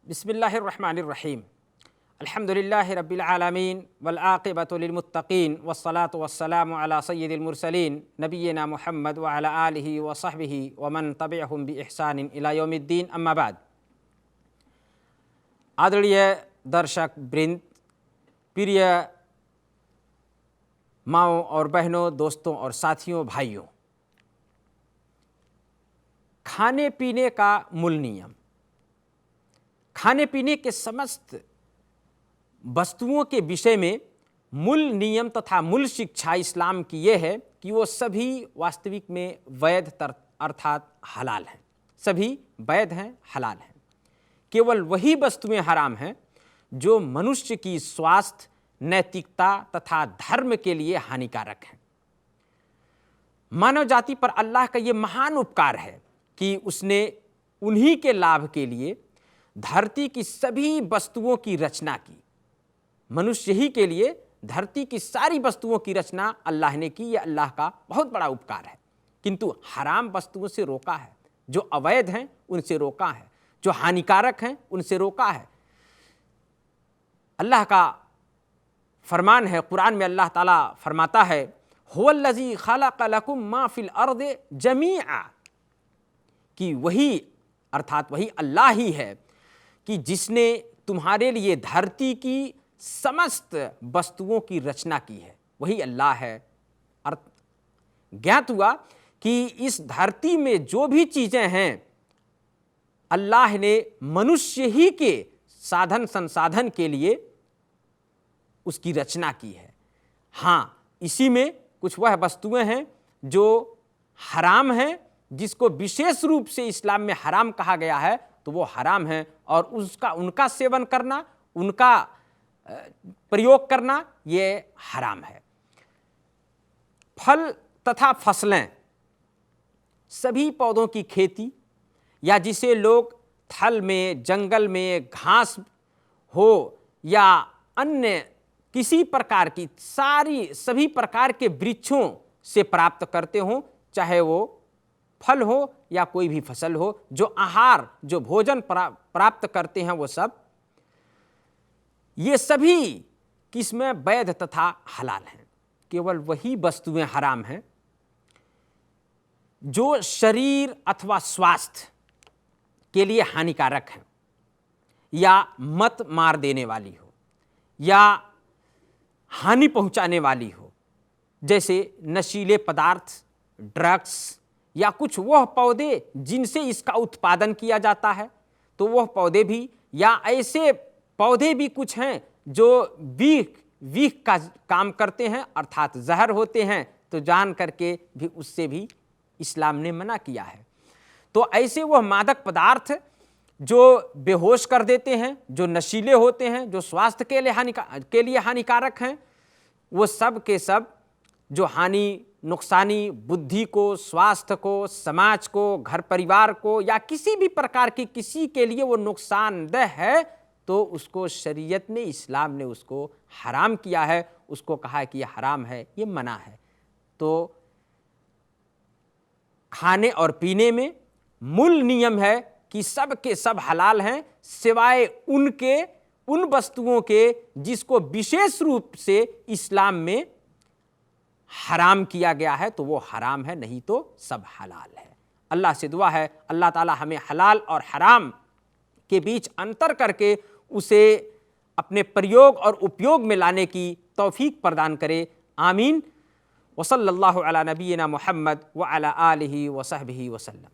बिस्मिल्लाहिर्रहमानिर्रहीम। अल्हम्दुलिल्लाहि रब्बिल आलमीन वल आक़िबतु लिल मुत्तक़ीन वस्सलातु वस्सलामु अला सय्यिदिल मुरसलीन नबिय्यिना मुहम्मद व अला आलिहि व सहबिहि व मन तबिअहुम बि इहसानिन इला यौमिद्दीन, अम्मा बाद। आदरणीय दर्शक वृंद, प्रिय माओं और बहनों, दोस्तों और साथियों, भाइयों, खाने पीने का मूल नियम, खाने पीने के समस्त वस्तुओं के विषय में मूल नियम तथा मूल शिक्षा इस्लाम की यह है कि वो सभी वास्तविक में वैध अर्थात हलाल हैं। सभी वैध हैं, हलाल हैं। केवल वही वस्तुएं हराम हैं जो मनुष्य की स्वास्थ्य, नैतिकता तथा धर्म के लिए हानिकारक हैं। मानव जाति पर अल्लाह का ये महान उपकार है कि उसने उन्हीं के लाभ के लिए धरती की सभी वस्तुओं की रचना की। मनुष्य ही के लिए धरती की सारी वस्तुओं की रचना अल्लाह ने की। यह अल्लाह का बहुत बड़ा उपकार है। किंतु हराम वस्तुओं से रोका है, जो अवैध हैं उनसे रोका है, जो हानिकारक हैं उनसे रोका है। अल्लाह का फरमान है, कुरान में अल्लाह ताला फरमाता है, हुवल्लज़ी खलक़ लकुम मा फिल अर्दि जमीआ, कि वही अर्थात वही अल्लाह ही है कि जिसने तुम्हारे लिए धरती की समस्त वस्तुओं की रचना की है। वही अल्लाह है। अर्थ ज्ञात हुआ कि इस धरती में जो भी चीजें हैं अल्लाह ने मनुष्य ही के साधन संसाधन के लिए उसकी रचना की है। हाँ, इसी में कुछ वह वस्तुएं हैं जो हराम हैं, जिसको विशेष रूप से इस्लाम में हराम कहा गया है, तो वो हराम है और उनका सेवन करना, उनका प्रयोग करना ये हराम है। फल तथा फसलें, सभी पौधों की खेती या जिसे लोग थल में, जंगल में घास हो या अन्य किसी प्रकार की सभी प्रकार के वृक्षों से प्राप्त करते हों, चाहे वो फल हो या कोई भी फसल हो, जो आहार, जो भोजन प्राप्त करते हैं, वो सब, ये सभी किस्में वैध तथा हलाल हैं। केवल वही वस्तुएं हराम हैं जो शरीर अथवा स्वास्थ्य के लिए हानिकारक हैं, या मत मार देने वाली हो या हानि पहुंचाने वाली हो, जैसे नशीले पदार्थ, ड्रग्स, या कुछ वह पौधे जिनसे इसका उत्पादन किया जाता है, तो वह पौधे भी, या ऐसे पौधे भी कुछ हैं जो विष का काम करते हैं अर्थात जहर होते हैं, तो जान करके भी उससे भी इस्लाम ने मना किया है। तो ऐसे वह मादक पदार्थ जो बेहोश कर देते हैं, जो नशीले होते हैं, जो स्वास्थ्य के लिए हानिकारक हैं, वो सब के सब जो नुकसानी बुद्धि को, स्वास्थ्य को, समाज को, घर परिवार को या किसी भी प्रकार की किसी के लिए वो नुकसानदेह है, तो उसको शरीयत ने, इस्लाम ने उसको हराम किया है। उसको कहा है कि ये हराम है, ये मना है। तो खाने और पीने में मूल नियम है कि सब के सब हलाल हैं, सिवाय उन वस्तुओं के जिसको विशेष रूप से इस्लाम में हराम किया गया है, तो वो हराम है, नहीं तो सब हलाल है। अल्लाह से दुआ है अल्लाह ताला हमें हलाल और हराम के बीच अंतर करके उसे अपने प्रयोग और उपयोग में लाने की तौफीक प्रदान करे। आमीन। वसल्लल्लाहु अला नबीना मुहम्मद व अला आलिहि व सहबिहि वसल्लम।